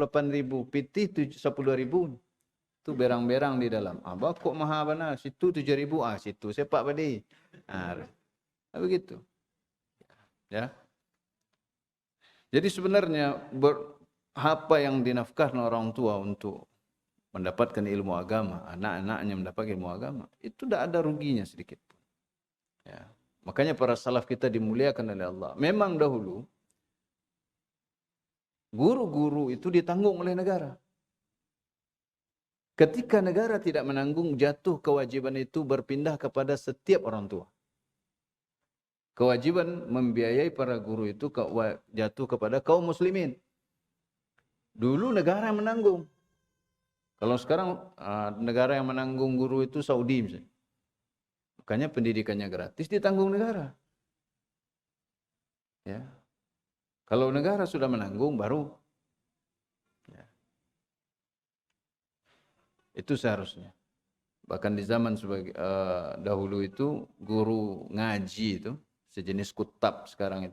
8.000, pitih 10.000. Itu berang-berang di dalam. Abah kok mahal mana? Situ 7.000. Situ sepak padi. Begitu. Ya. Jadi sebenarnya apa yang dinafkahkan orang tua untuk mendapatkan ilmu agama, anak-anaknya mendapatkan ilmu agama, itu tidak ada ruginya sedikit pun. Ya. Makanya para salaf kita dimuliakan oleh Allah. Memang dahulu guru-guru itu ditanggung oleh negara. Ketika negara tidak menanggung, jatuh kewajiban itu berpindah kepada setiap orang tua. Kewajiban membiayai para guru itu jatuh kepada kaum muslimin. Dulu negara yang menanggung. Kalau sekarang negara yang menanggung guru itu Saudi misalnya. Makanya pendidikannya gratis ditanggung negara. Ya. Kalau negara sudah menanggung baru ya. Itu seharusnya. Bahkan di zaman dahulu itu guru ngaji itu sejenis kutab sekarang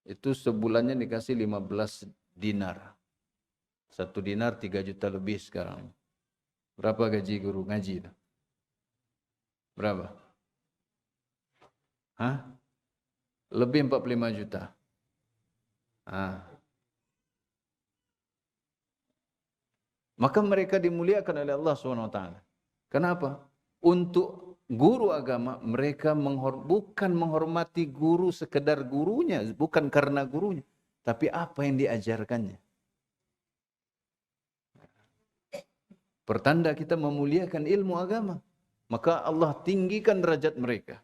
itu sebulannya dikasih 15 dinar. 1 dinar 3 juta lebih sekarang. Berapa gaji guru ngaji itu? Berapa? Lebih 45 juta. Maka mereka dimuliakan oleh Allah SWT. Kenapa? Untuk guru agama, mereka bukan menghormati guru sekedar gurunya, bukan karena gurunya, tapi apa yang diajarkannya. Pertanda kita memuliakan ilmu agama. Maka Allah tinggikan derajat mereka.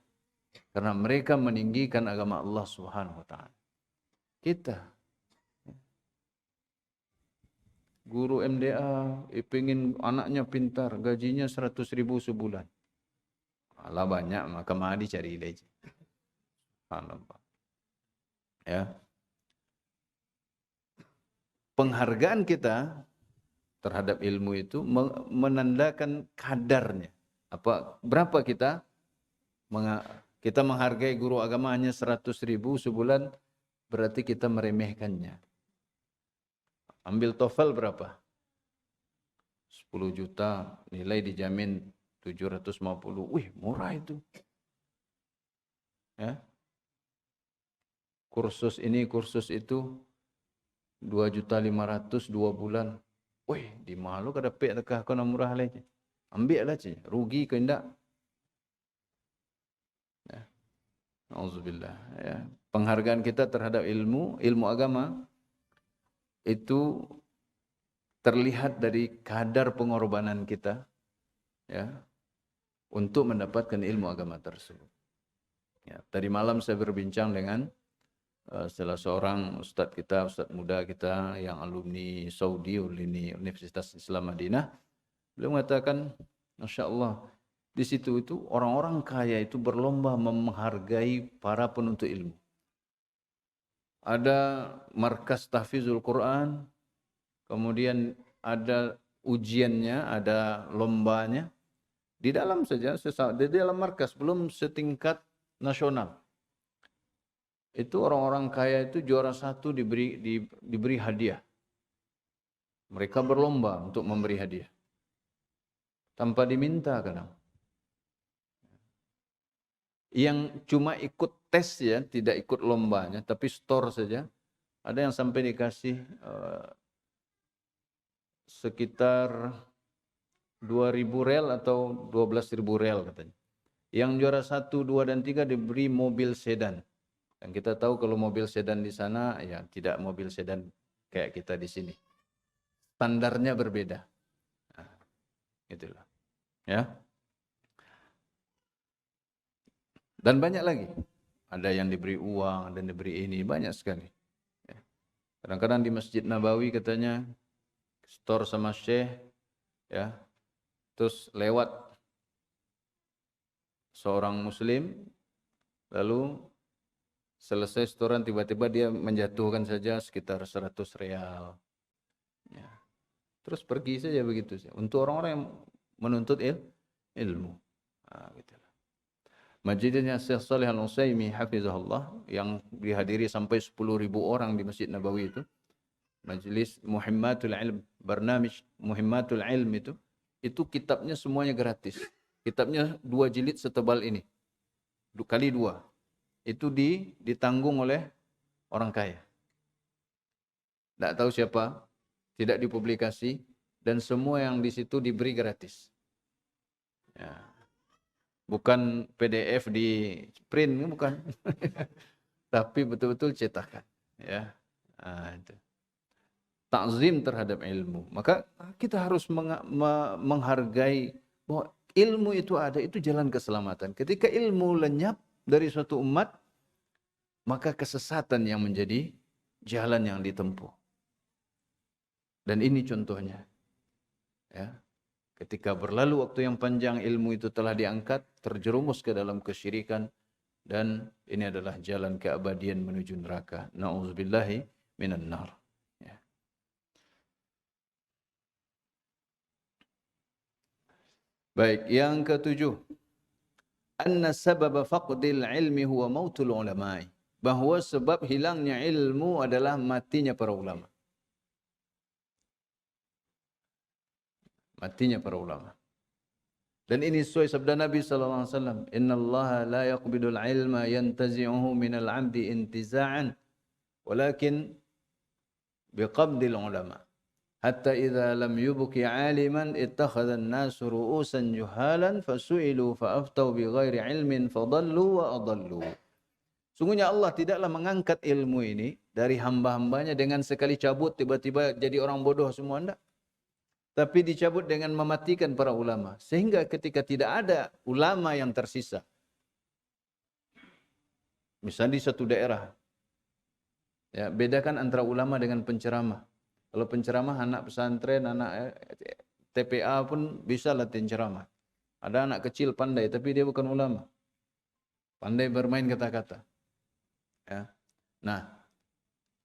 Karena mereka meninggikan agama Allah SWT. Kita guru MDA pengen anaknya pintar, gajinya 100.000 sebulan. Alah banyak, maka mari cari aja. Ya. Penghargaan kita terhadap ilmu itu menandakan kadarnya. Berapa kita menghargai guru agama hanya 100.000 sebulan, berarti kita meremehkannya. Ambil TOEFL berapa? 10 juta, nilai dijamin 750. Wih, murah itu. Ya. Kursus ini, kursus itu 2.500.000 2 bulan. Wih, di malu kada pek tekah kau murah lagi. Ambil lah je, rugi ke indak. Ya. Auzubillah. Ya. Penghargaan kita terhadap ilmu agama itu terlihat dari kadar pengorbanan kita ya untuk mendapatkan ilmu agama tersebut. Ya, tadi malam saya berbincang dengan salah seorang ustadz muda kita yang alumni Saudi, alumni Universitas Islam Madinah. Beliau mengatakan, Masya Allah, di situ itu orang-orang kaya itu berlomba menghargai para penuntut ilmu. Ada markas tahfizul Quran, kemudian ada ujiannya, ada lombanya. Di dalam saja, di dalam markas, belum setingkat nasional. Itu orang-orang kaya itu juara 1 diberi hadiah. Mereka berlomba untuk memberi hadiah. Tanpa diminta kadang. Yang cuma ikut tes ya, tidak ikut lombanya, tapi store saja. Ada yang sampai dikasih sekitar 2.000 rel atau 12.000 rel katanya. Yang juara 1, 2, dan 3 diberi mobil sedan. Dan kita tahu kalau mobil sedan di sana ya tidak mobil sedan kayak kita di sini. Standarnya berbeda. Nah, itulah. Ya. Dan banyak lagi. Ada yang diberi uang, ada yang diberi ini, banyak sekali. Ya. Kadang-kadang di Masjid Nabawi katanya store sama Syekh ya. Terus lewat seorang muslim lalu selesai setoran tiba-tiba dia menjatuhkan saja sekitar 100 real. Ya. Terus pergi saja begitu saja. Untuk orang-orang yang menuntut ilmu. Nah, gitu. Masjidnya Syekh Shalih Al-Utsaimin hafizahullah yang dihadiri sampai 10.000 orang di Masjid Nabawi itu. Majelis Muhimmatul Ilm, Barnamij Muhimmatul Ilm itu kitabnya semuanya gratis. Kitabnya 2 jilid setebal ini. Kali 2. Itu ditanggung oleh orang kaya. Tidak tahu siapa, tidak dipublikasi, dan semua yang di situ diberi gratis. Ya. Bukan PDF di print, bukan. Tapi betul-betul cetakan. Ya. Itu. Takzim terhadap ilmu. Maka kita harus menghargai bahwa ilmu itu ada, itu jalan keselamatan. Ketika ilmu lenyap dari suatu umat, maka kesesatan yang menjadi jalan yang ditempuh. Dan ini contohnya. Ya. Ketika berlalu waktu yang panjang, ilmu itu telah diangkat, terjerumus ke dalam kesyirikan, dan ini adalah jalan keabadian menuju neraka. Na'udzubillahi minan nar. Ya. Baik, yang ketujuh. Anna sababa faqdil ilmi huwa mautul ulama'i. Bahwa sebab hilangnya ilmu adalah matinya para ulama. Matinya para ulama. Dan ini sesuai sabda Nabi SAW. Inna Allah la yaqbidul ilma yantazi'uhu minal abdi intiza'an. Walakin biqabdil ulama. Hatta idza lam yubki aliman ittakhadha an-nasu ru'usan juhalan fasu'ilu fa'aftau bighairi ilmin fadallu wa adallu. Sungguhnya Allah tidaklah mengangkat ilmu ini dari hamba-hambanya dengan sekali cabut tiba-tiba jadi orang bodoh semua, enggak. Tapi dicabut dengan mematikan para ulama. Sehingga ketika tidak ada ulama yang tersisa. Misalnya di satu daerah. Ya, bedakan antara ulama dengan penceramah. Kalau penceramah anak pesantren, anak TPA pun bisa latihan ceramah. Ada anak kecil pandai tapi dia bukan ulama. Pandai bermain kata-kata. Ya. Nah,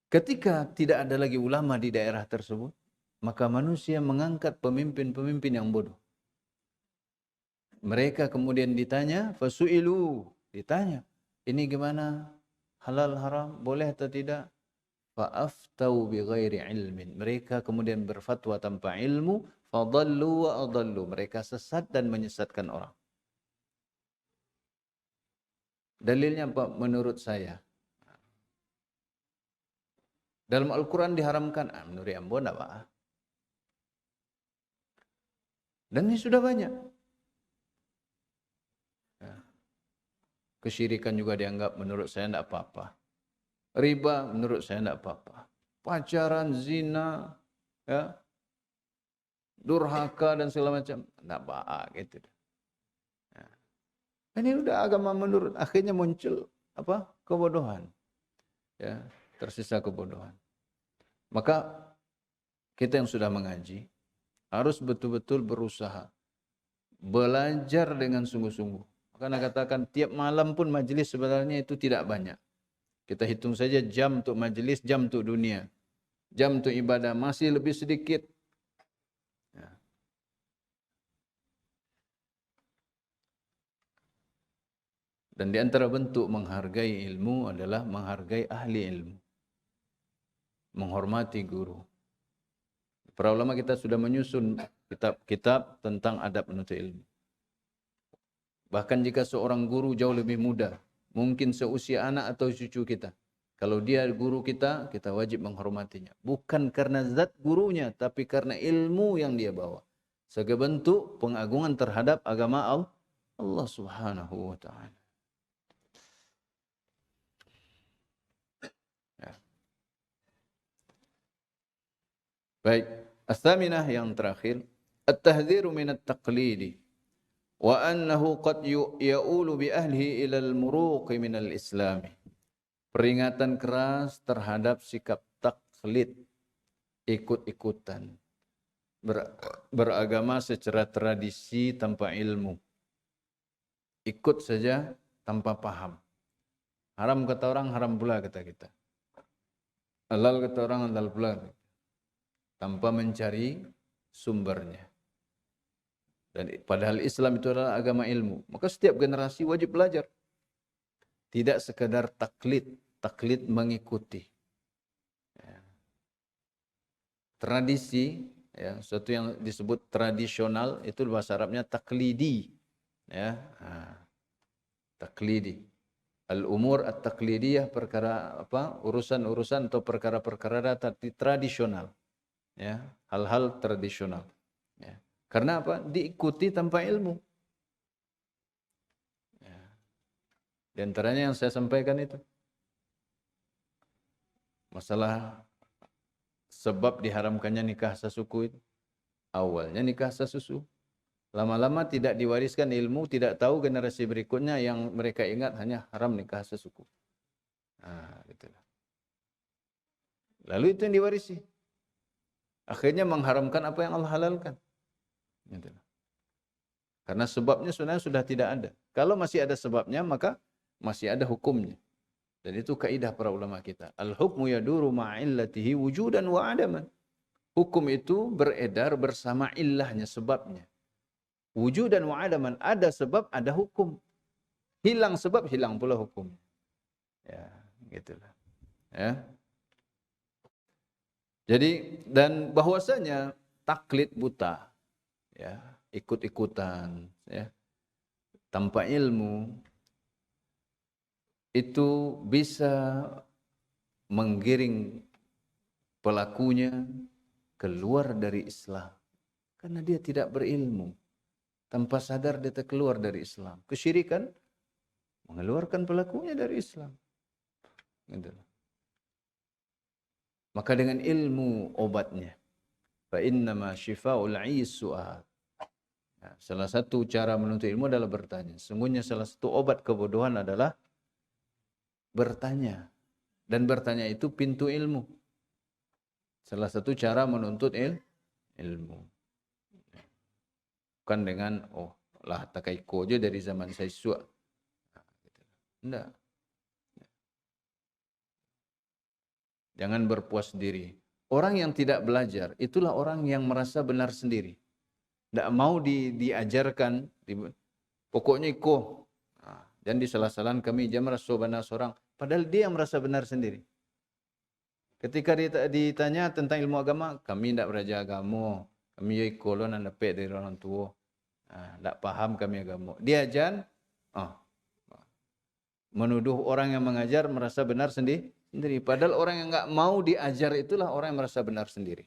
ketika tidak ada lagi ulama di daerah tersebut, maka manusia mengangkat pemimpin-pemimpin yang bodoh. Mereka kemudian ditanya, fasu'ilu, ditanya, ini gimana? Halal haram, boleh atau tidak? Fa'aftau bighairi ilmin. Mereka kemudian berfatwa tanpa ilmu, fadallu wa adallu. Mereka sesat dan menyesatkan orang. Dalilnya apa? Menurut saya. Dalam Al-Quran diharamkan, menurut Ambo enggak apa. Dan ini sudah banyak. Kesyirikan juga dianggap menurut saya tidak apa-apa. Riba menurut saya tidak apa-apa. Pacaran, zina, ya, durhaka dan segala macam, tidak apa-apa gitu. Ya. Ini udah agama menurut, akhirnya muncul apa? Kebodohan. Ya, tersisa kebodohan. Maka kita yang sudah mengaji harus betul-betul berusaha belajar dengan sungguh-sungguh. Karena katakan tiap malam pun majelis sebenarnya itu tidak banyak. Kita hitung saja jam untuk majelis, jam untuk dunia. Jam untuk ibadah masih lebih sedikit. Ya. Dan di antara bentuk menghargai ilmu adalah menghargai ahli ilmu. Menghormati guru. Para ulama kita sudah menyusun kitab-kitab tentang adab menuntut ilmu. Bahkan jika seorang guru jauh lebih muda, mungkin seusia anak atau cucu kita. Kalau dia guru kita, kita wajib menghormatinya. Bukan karena zat gurunya, tapi karena ilmu yang dia bawa. Sebagai bentuk pengagungan terhadap agama Allah Subhanahu wa ta'ala. Ya. Baik, as-saminah yang terakhir, at-tahdhiru min at-taqlidi wa annahu qad ya'ulu bi ahlihi ila al-muruq min al-islam. Peringatan keras terhadap sikap taklid, ikut-ikutan, beragama secara tradisi tanpa ilmu. Ikut saja tanpa paham. Haram kata orang, haram pula kata kita. Halal kata orang, halal pula. Tanpa mencari sumbernya. Dan padahal Islam itu adalah agama ilmu. Maka setiap generasi wajib belajar. Tidak sekadar taklid mengikuti. tradisi, ya, sesuatu yang disebut tradisional itu bahasa Arabnya taklidi, ya. Taklidi. Al-umur at-taklidiyah, perkara apa? Urusan-urusan atau perkara-perkara tradisional, ya, hal-hal tradisional. Ya. Karena apa? Diikuti tanpa ilmu. Ya. Di antaranya yang saya sampaikan itu masalah sebab diharamkannya nikah sesuku itu. Awalnya nikah sesusu. Lama-lama tidak diwariskan ilmu, tidak tahu generasi berikutnya, yang mereka ingat hanya haram nikah sesuku. Gitu. Lalu itu yang diwarisi. Akhirnya mengharamkan apa yang Allah halalkan. Gitu. Karena sebabnya sebenarnya sudah tidak ada. Kalau masih ada sebabnya, maka masih ada hukumnya. Dan itu kaidah para ulama kita. Al-hukmu yaduru ma'illatihi wujudan wa adaman. Hukum itu beredar bersama illahnya, sebabnya. Wujudan wa adaman, ada sebab, ada hukum. Hilang sebab, hilang pula hukum. Ya, gitulah. Ya. Jadi, dan bahwasanya taklid buta, ya, ikut-ikutan, ya, tanpa ilmu, itu bisa menggiring pelakunya keluar dari Islam. Karena dia tidak berilmu. Tanpa sadar dia keluar dari Islam. Kesyirikan mengeluarkan pelakunya dari Islam. Gitu. Maka dengan ilmu obatnya. Fa innama syifa'ul 'ayyi su'al. Ya, salah satu cara menuntut ilmu adalah bertanya. Sungguhnya salah satu obat kebodohan adalah bertanya. Dan bertanya itu pintu ilmu. Salah satu cara menuntut ilmu. Bukan dengan, oh lah takaiko aja dari zaman saya suak. Enggak. Jangan berpuas diri. Orang yang tidak belajar, itulah orang yang merasa benar sendiri. Tidak mau diajarkan, pokoknya iko. Dan disalah-salahan kami, dia merasa benar seorang. Padahal dia yang merasa benar sendiri. Ketika ditanya tentang ilmu agama, kami tidak belajar agama. Kami ya iko loh, nak dapat dari orang tua. Tidak paham kami agama. Dia ajan, menuduh orang yang mengajar merasa benar sendiri. Padahal orang yang enggak mau diajar itulah orang yang merasa benar sendiri.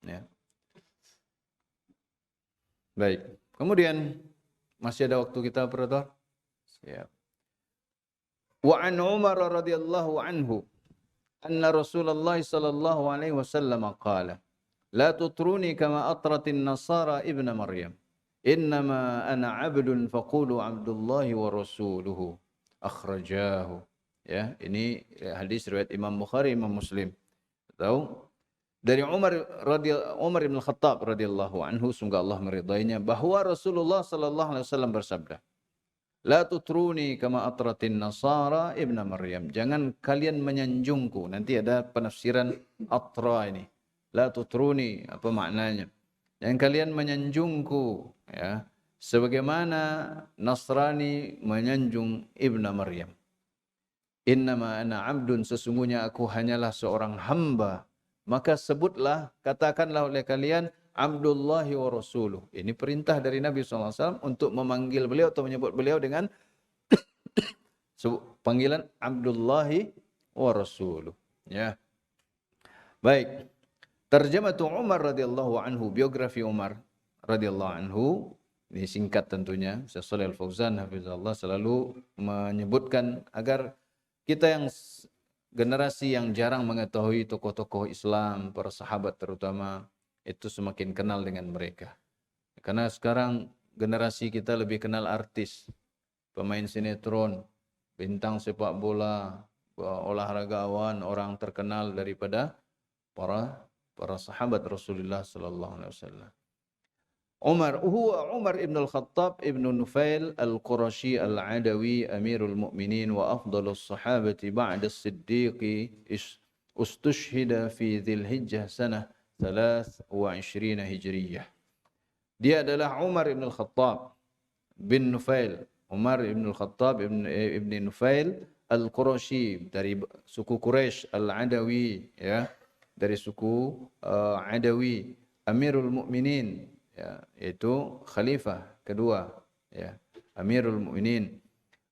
Ya. Baik. Kemudian masih ada waktu kita, Brother? Siap. Wa an Umar radhiyallahu anhu anna Rasulullah sallallahu alaihi wasallam qala la tutruni kama atratin nasara ibn Maryam. Innama ana 'abdun faqulu 'abdullahi wa rasuluhu. Akhrajahu. Ya, ini hadis riwayat Imam Bukhari, Imam Muslim. Tahu? Dari Umar bin Khattab radhiyallahu anhu, semoga Allah meridainya, bahwa Rasulullah sallallahu alaihi wasallam bersabda, "La tutruni kama atratin nasara ibn Maryam." Jangan kalian menyanjungku. Nanti ada penafsiran atra ini. La tutruni, apa maknanya? Jangan kalian menyanjungku, ya, sebagaimana Nasrani menyanjung Ibnu Maryam. Innama ana 'abdun, sesungguhnya aku hanyalah seorang hamba. Maka sebutlah, katakanlah oleh kalian, Abdullahi wa rasuluh. Ini perintah dari Nabi SAW untuk memanggil beliau atau menyebut beliau dengan panggilan Abdullahi wa rasuluh. Ya. Baik. Tarjamatu Umar radhiyallahu anhu, biografi Umar radhiyallahu anhu. Ini singkat tentunya. Syekh Shalih Al-Fauzan hafizallah selalu menyebutkan agar kita yang generasi yang jarang mengetahui tokoh-tokoh Islam, para sahabat terutama, itu semakin kenal dengan mereka. Karena sekarang generasi kita lebih kenal artis, pemain sinetron, bintang sepak bola, olahragawan, orang terkenal daripada para sahabat Rasulullah sallallahu alaihi wasallam. Umar ibn al-Khattab ibn Nufail al-Qurashi al-Adawi amirul mu'minin wa afdalus sahabati ba'da as-siddiqi ustushhida fi dhil hijjah sanah 23 hijriyah. Dia adalah Umar ibn al-Khattab bin Nufail. Umar ibn al-Khattab ibn Nufail Al-Qurashi, dari suku Quraisy, Al-Adawi, ya, dari suku Adawi, Amirul Mukminin, ya, yaitu khalifah kedua, ya, Amirul Mukminin.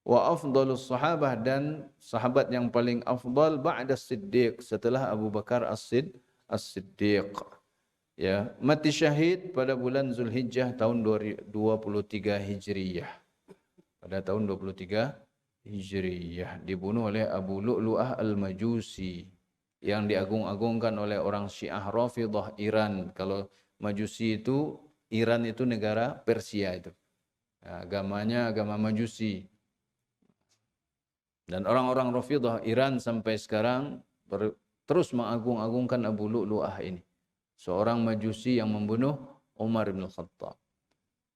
Wa afdalus sahabah, dan sahabat yang paling afdal ba'da Siddiq, setelah Abu Bakar As-Siddiq. Ya, mati syahid pada bulan Zulhijjah tahun 23 Hijriyah. Pada tahun 23 Hijriyah dibunuh oleh Abu Lu'lu'ah Al-Majusi yang diagung-agungkan oleh orang Syiah Rafidhah Iran. Kalau Majusi itu, Iran itu negara Persia itu. Agamanya agama Majusi. Dan orang-orang Rafidhah Iran sampai sekarang terus mengagung-agungkan Abu Lu'lu'ah ini. Seorang Majusi yang membunuh Umar bin Khattab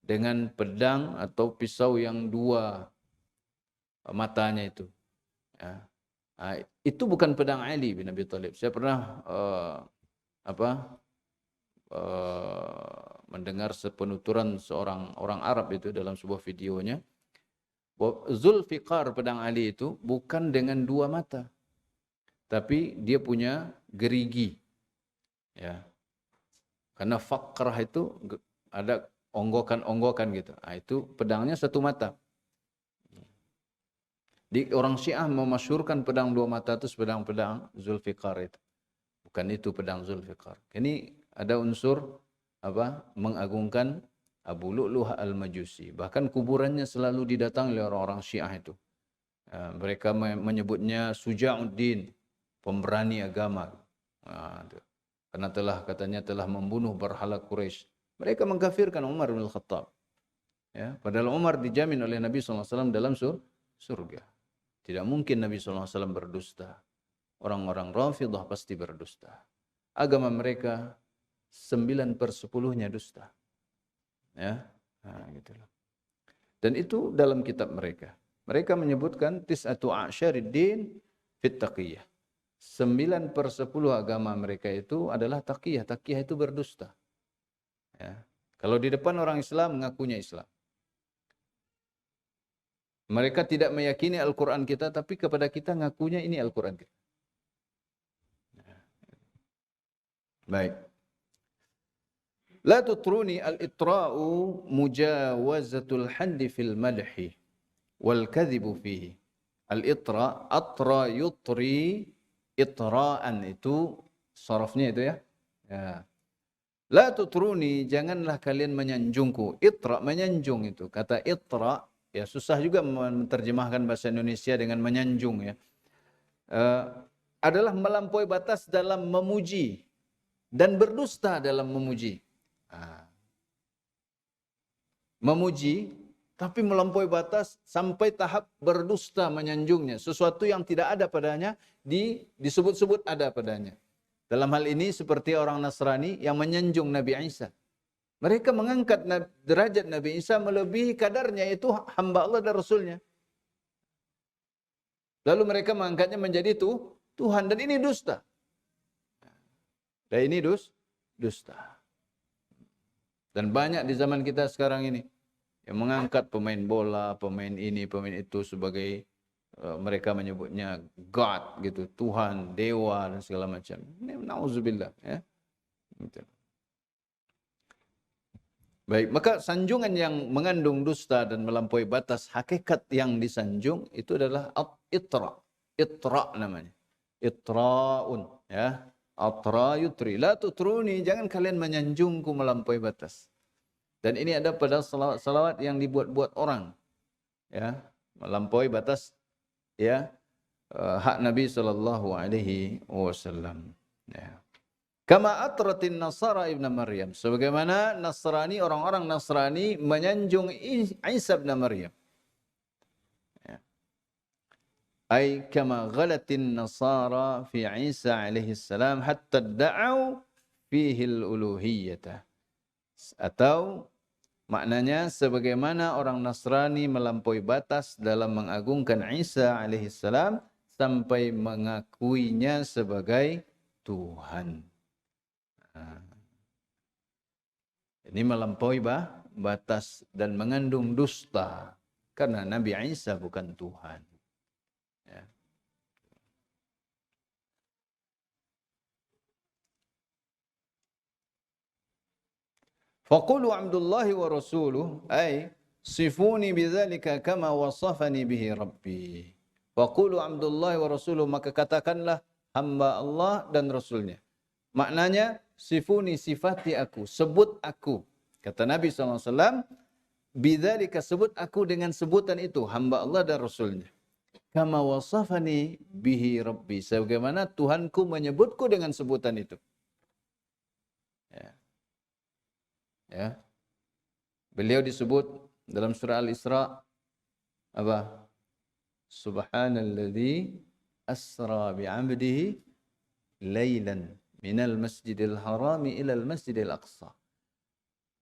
dengan pedang atau pisau yang dua matanya itu. Ya. Itu bukan pedang Ali bin Abi Thalib. Saya pernah mendengar penuturan seorang orang Arab itu dalam sebuah videonya. Zulfiqar pedang Ali itu bukan dengan dua mata, tapi dia punya gerigi, ya. Karena fakrah itu ada onggokan-onggokan gitu. Itu pedangnya satu mata. Di orang Syiah memasyhurkan pedang dua mata itu pedang Zulfiqar itu. Bukan itu pedang Zulfiqar. Ini ada unsur mengagungkan Abu Lu'lu'ah Al-Majusi. Bahkan kuburannya selalu didatangi oleh orang-orang Syiah itu. Mereka menyebutnya Suja'uddin, pemberani agama. Karena katanya telah membunuh berhala Quraisy. Mereka mengkafirkan Umar bin Khattab. Ya, padahal Umar dijamin oleh Nabi SAW dalam surga. Tidak mungkin Nabi SAW berdusta. Orang-orang Rafidhah pasti berdusta. Agama mereka 9/10-nya dusta. Ya, gitulah. Dan itu dalam kitab mereka. Mereka menyebutkan tis'atu a'syariddin fit taqiyah. 9/10 agama mereka itu adalah taqiyah. Taqiyah itu berdusta. Ya. Kalau di depan orang Islam mengakunya Islam. Mereka tidak meyakini Al-Quran kita, tapi kepada kita ngakunya ini Al-Quran kita. Baik. La tutruni al-itra'u mujawazatul haddi fil madhi wal kadhibu fihi. Al-itra, atra yutri, itra'an itu sarafnya itu ya. Ya. La tutruni, janganlah kalian menyanjungku. Itra, menyanjung itu. Kata itra, ya susah juga menerjemahkan bahasa Indonesia dengan menyanjung ya. Adalah melampaui batas dalam memuji dan berdusta dalam memuji. Memuji tapi melampaui batas sampai tahap berdusta menyanjungnya. Sesuatu yang tidak ada padanya disebut-sebut ada padanya. Dalam hal ini seperti orang Nasrani yang menyanjung Nabi Isa. Mereka mengangkat derajat Nabi Isa melebihi kadarnya, itu hamba Allah dan Rasulnya. Lalu mereka mengangkatnya menjadi Tuhan, dan ini dusta. Dan ini dusta. Dan banyak di zaman kita sekarang ini yang mengangkat pemain bola, pemain ini, pemain itu sebagai mereka menyebutnya God gitu, Tuhan, dewa dan segala macam. Ini nauzubillah ya. Baik, maka sanjungan yang mengandung dusta dan melampaui batas hakikat yang disanjung itu adalah itra. Itra namanya. Itraun ya. Atra yutri, la tutruni, jangan kalian menyanjungku melampaui batas. Dan ini ada pada salawat yang dibuat-buat orang, ya, melampaui batas, ya, hak Nabi SAW. Ya. Kama atratin Nasara ibn Maryam, sebagaimana Nasrani, orang-orang Nasrani menyanjung Isa ibn Maryam. Ay kama ghalatin Nasara fi Isa alaihi salam hatta da'au fihi al-uluhiyyah. Atau maknanya sebagaimana orang Nasrani melampaui batas dalam mengagungkan Isa alaihi salam sampai mengakuinya sebagai Tuhan. Ini melampaui batas dan mengandung dusta karena Nabi Isa bukan Tuhan. Ya. Faqulu Abdullahi wa rasuluh ay sifuni bidzalika kama wasafani bihi rabbi. Faqulu Abdullahi wa rasuluh, maka katakanlah hamba Allah dan Rasulnya. Maknanya sifuni, sifati aku, sebut aku. Kata Nabi SAW, bidzalika, sebut aku dengan sebutan itu, hamba Allah dan Rasulnya. Kama wasafani bihi rabbi, sebagaimana Tuhanku menyebutku dengan sebutan itu. Ya. Ya. Beliau disebut dalam surah Al-Isra apa? Subhanalladzi asra bi'abdihi lailan minal masjidil harami ilal masjidil aqsa.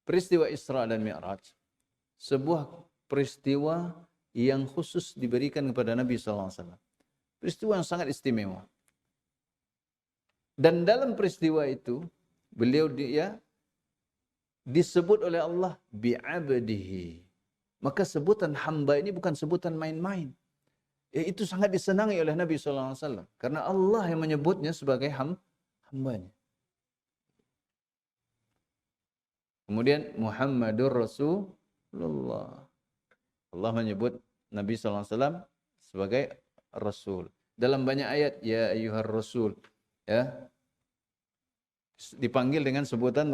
Peristiwa Isra dan Mi'raj, sebuah peristiwa yang khusus diberikan kepada Nabi SAW. Peristiwa yang sangat istimewa. Dan dalam peristiwa itu, beliau disebut oleh Allah bi'abdihi. Maka sebutan hamba ini bukan sebutan main-main. Itu sangat disenangi oleh Nabi SAW. Karena Allah yang menyebutnya sebagai hambanya. Kemudian Muhammadur Rasulullah. Allah menyebut Nabi SAW sebagai Rasul. Dalam banyak ayat, ya ayyuhar Rasul. Ya, dipanggil dengan sebutan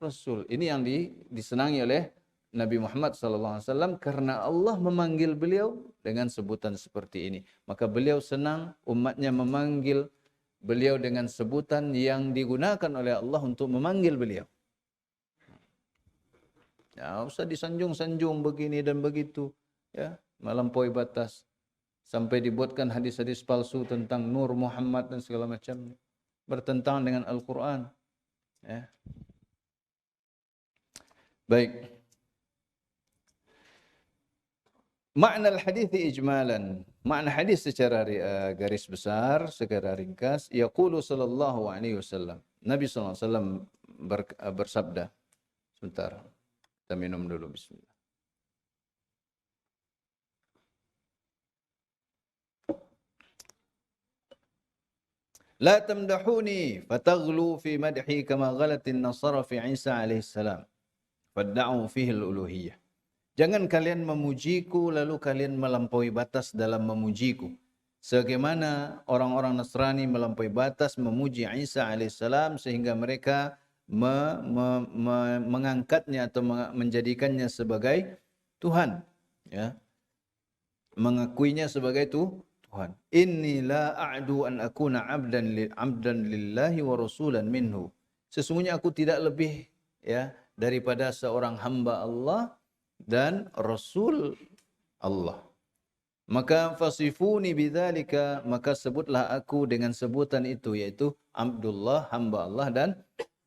Rasul. Ini yang disenangi oleh Nabi Muhammad SAW karena Allah memanggil beliau dengan sebutan seperti ini. Maka beliau senang umatnya memanggil beliau dengan sebutan yang digunakan oleh Allah untuk memanggil beliau. Ya, usah disanjung-sanjung begini dan begitu, ya, melampaui batas sampai dibuatkan hadis-hadis palsu tentang Nur Muhammad dan segala macam, bertentangan dengan Al-Qur'an, ya. Baik. Makna al-hadis ijmalan. Makna hadis secara garis besar, secara ringkas, yaqulu sallallahu alaihi wasallam. Nabi sallallahu alaihi wasallam bersabda. Sebentar. Kita minum dulu, bismillah. La tamdahuni fataghlu fi madhi kama ghalatin nasara fi Isa alaihi salam. Fadda'u fihi al-uluhiyah. Jangan kalian memujiku lalu kalian melampaui batas dalam memujiku. Sebagaimana orang-orang Nasrani melampaui batas memuji Isa alaihissalam sehingga mereka mengangkatnya atau menjadikannya sebagai Tuhan. Ya. Mengakuinya sebagai Tuhan. Inni la a'du an akuna abdan lillahi wa rasulan minhu. Sesungguhnya aku tidak lebih, ya, daripada seorang hamba Allah dan Rasul Allah. Maka fasifuni bidzalika, maka sebutlah aku dengan sebutan itu, yaitu Abdullah, hamba Allah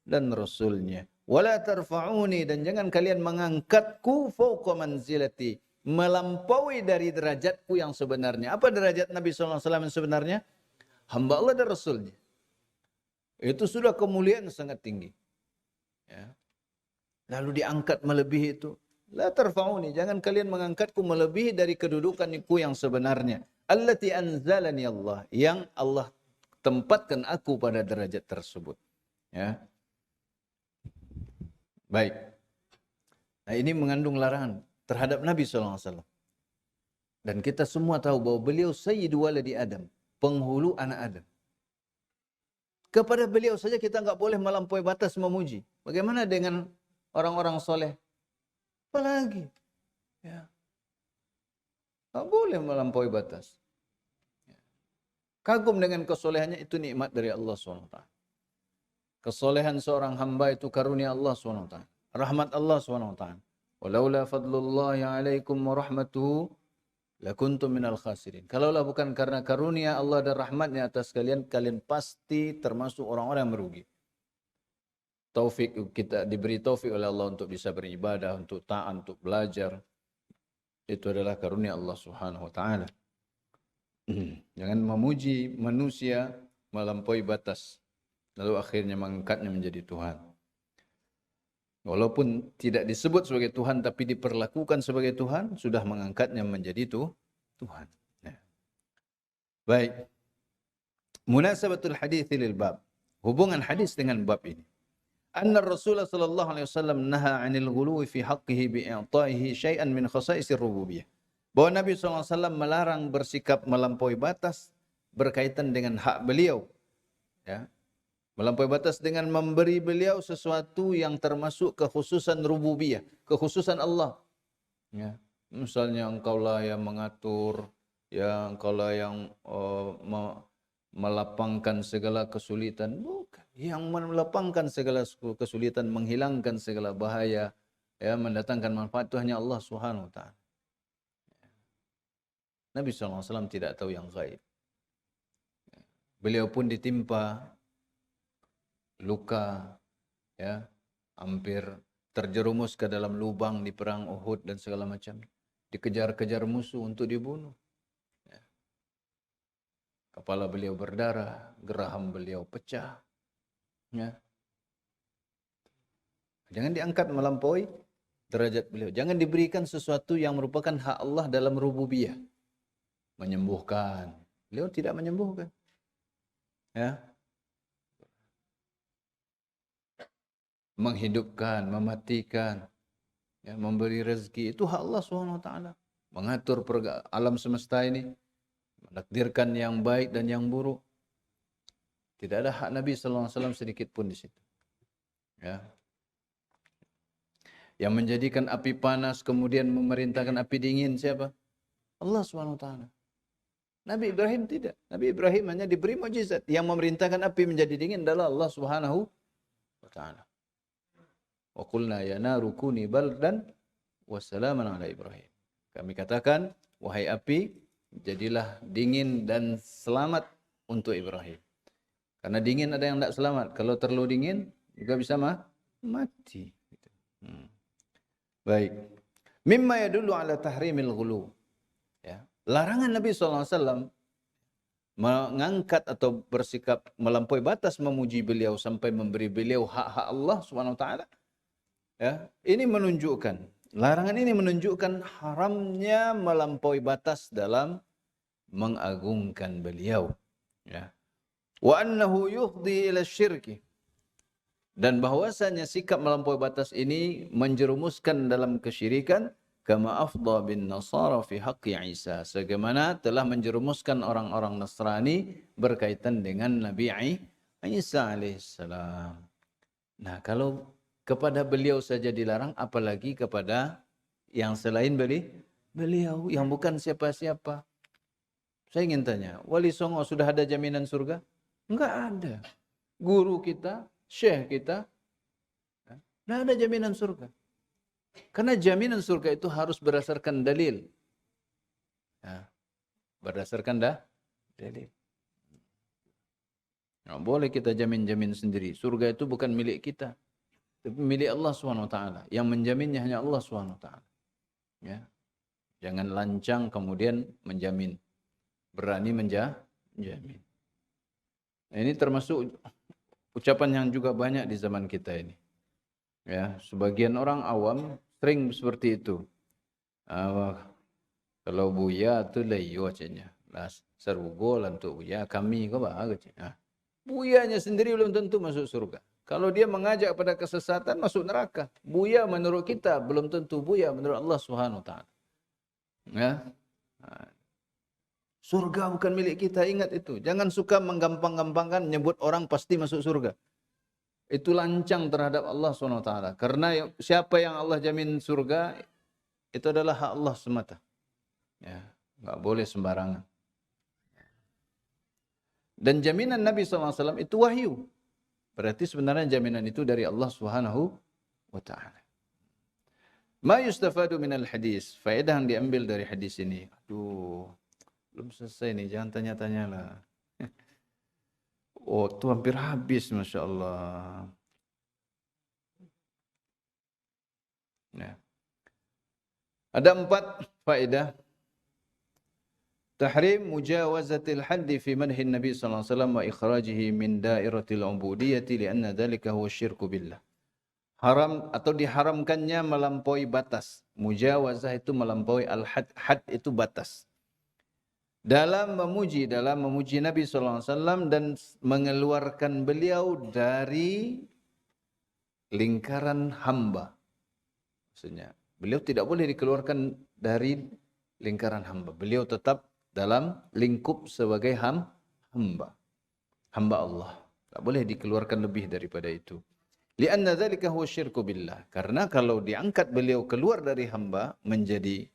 dan Rasulnya. Wala tarfa'uni, dan jangan kalian mengangkatku fauqa manzilati, melampaui dari derajatku yang sebenarnya. Apa derajat Nabi SAW yang sebenarnya? Hamba Allah dan Rasulnya. Itu sudah kemuliaan sangat tinggi. Ya. Lalu diangkat melebihi itu. La tarfa'uni, jangan kalian mengangkatku melebihi dari kedudukanku yang sebenarnya. Allati anzalani Allah, yang Allah tempatkan aku pada derajat tersebut. Ya. Baik. Nah, ini mengandung larangan terhadap Nabi SAW. Dan kita semua tahu bahwa beliau sayyidu waladi Adam, penghulu anak Adam. Kepada beliau saja kita enggak boleh melampaui batas memuji. Bagaimana dengan orang-orang soleh? Apalagi, ya, tak boleh melampaui batas. Kagum dengan kesolehannya, itu nikmat dari Allah SWT. Kesolehan seorang hamba itu karunia Allah SWT. Rahmat Allah SWT. Walaula fadlullahi alaikum wa rahmatuhu lakuntum minal khasirin. Kalaulah bukan karena karunia Allah dan rahmatnya atas kalian, kalian pasti termasuk orang-orang yang merugi. Taufik, kita diberi taufik oleh Allah untuk bisa beribadah, untuk taat, untuk belajar. Itu adalah karunia Allah Subhanahu wa taala. Jangan memuji manusia melampaui batas lalu akhirnya mengangkatnya menjadi Tuhan. Walaupun tidak disebut sebagai Tuhan tapi diperlakukan sebagai Tuhan, sudah mengangkatnya menjadi Tuhan. Baik. Munasabatul hadits lil bab. Hubungan hadis dengan bab ini. Anna Rasulullah sallallahu alaihi wasallam naha 'anil ghuluwi fi haqqihi bi i'ta'ihi syai'an min khasaisir rububiyyah. Bahwa Nabi sallallahu alaihi wasallam melarang bersikap melampaui batas berkaitan dengan hak beliau, ya. Melampaui batas dengan memberi beliau sesuatu yang termasuk kekhususan rububiyah, kekhususan Allah. Ya. Misalnya engkaulah yang mengatur, ya engkaulah yang melapangkan segala kesulitan. Bukan. Yang melapangkan segala kesulitan, menghilangkan segala bahaya, ya, mendatangkan manfaat itu hanya Allah Subhanahu wa taala. Nabi SAW tidak tahu yang gaib. Beliau pun ditimpa luka, ya, hampir terjerumus ke dalam lubang di perang Uhud dan segala macam. Dikejar-kejar musuh untuk dibunuh. Ya. Kepala beliau berdarah, geraham beliau pecah. Ya. Jangan diangkat melampaui derajat beliau. Jangan diberikan sesuatu yang merupakan hak Allah dalam rububiyah. Menyembuhkan. Beliau tidak menyembuhkan. Ya. Menghidupkan, mematikan, ya, memberi rezeki, itu hak Allah SWT. Mengatur alam semesta ini, menakdirkan yang baik dan yang buruk. Tidak ada hak Nabi SAW sedikit pun di situ. Ya. Yang menjadikan api panas kemudian memerintahkan api dingin siapa? Allah SWT. Nabi Ibrahim tidak. Nabi Ibrahim hanya diberi mukjizat. Yang memerintahkan api menjadi dingin adalah Allah SWT. Wa qulna ya naru kuni bardan wa salaman ala Ibrahim. Kami katakan, wahai api, jadilah dingin dan selamat untuk Ibrahim. Karena dingin ada yang tidak selamat. Kalau terlalu dingin juga bisa mati. Baik. Mimma yadullu ala tahrimil ghulu. Ya. Larangan Nabi SAW mengangkat atau bersikap melampaui batas memuji beliau sampai memberi beliau hak-hak Allah SWT. Ya, ini menunjukkan, larangan ini menunjukkan haramnya melampaui batas dalam mengagungkan beliau. Ya. Wa annahu yufdi ila syirki. Dan bahwasanya sikap melampaui batas ini menjerumuskan dalam kesyirikan, kama afdha bin nasara fi haqqi Isa. Sebagaimana telah menjerumuskan orang-orang Nasrani berkaitan dengan Nabi Isa alaihissalam. Nah, kalau kepada beliau saja dilarang, apalagi kepada yang selain beliau, yang bukan siapa-siapa. Saya ingin tanya, Wali Songo sudah ada jaminan surga? Enggak ada. Guru kita, syekh kita, enggak ada jaminan surga. Karena jaminan surga itu harus berdasarkan dalil. Ya, berdasarkan dalil. Nggak boleh kita jamin-jamin sendiri. Surga itu bukan milik kita. Tapi milik Allah SWT. Yang menjaminnya hanya Allah SWT. Ya. Jangan lancang kemudian menjamin. Berani menjamin. Nah, ini termasuk ucapan yang juga banyak di zaman kita ini. Ya, sebagian orang awam sering seperti itu. Kalau buya tu layu acanya. Las serugo lantuk buya kami kau bahagia. Buyanya sendiri belum tentu masuk surga. Kalau dia mengajak pada kesesatan, masuk neraka. Buya menurut kita belum tentu buya menurut Allah Subhanahu wa taala. Ya. Surga bukan milik kita, ingat itu. Jangan suka menggampang-gampangkan nyebut orang pasti masuk surga. Itu lancang terhadap Allah Subhanahu wa taala. Karena siapa yang Allah jamin surga itu adalah hak Allah semata. Ya, enggak boleh sembarangan. Dan jaminan Nabi SAW itu wahyu. Berarti sebenarnya jaminan itu dari Allah Subhanahu wa taala. Ma yustafadu minal hadis. Faedah yang diambil dari hadis ini. Aduh, belum selesai nih, jangan tanya-tanya lah. Oh, itu hampir habis, Masya Allah. Ya. Ada 4 faedah. Tahrim mujawazatil haddi fi manhi Nabi sallallahu alaihi wasallam wa ikhrajihi min dairatil ubudiyyati lianna dhalika huwa syirku billah. Haram atau diharamkannya melampaui batas. Mujawazah itu melampaui al-had. Had itu batas. dalam memuji Nabi sallallahu alaihi wasallam dan mengeluarkan beliau dari lingkaran hamba. Maksudnya, beliau tidak boleh dikeluarkan dari lingkaran hamba. Beliau tetap dalam lingkup sebagai hamba. Hamba Allah. Tak boleh dikeluarkan lebih daripada itu. Lianna dzalika huwa syirku billah. Karena kalau diangkat beliau keluar dari hamba menjadi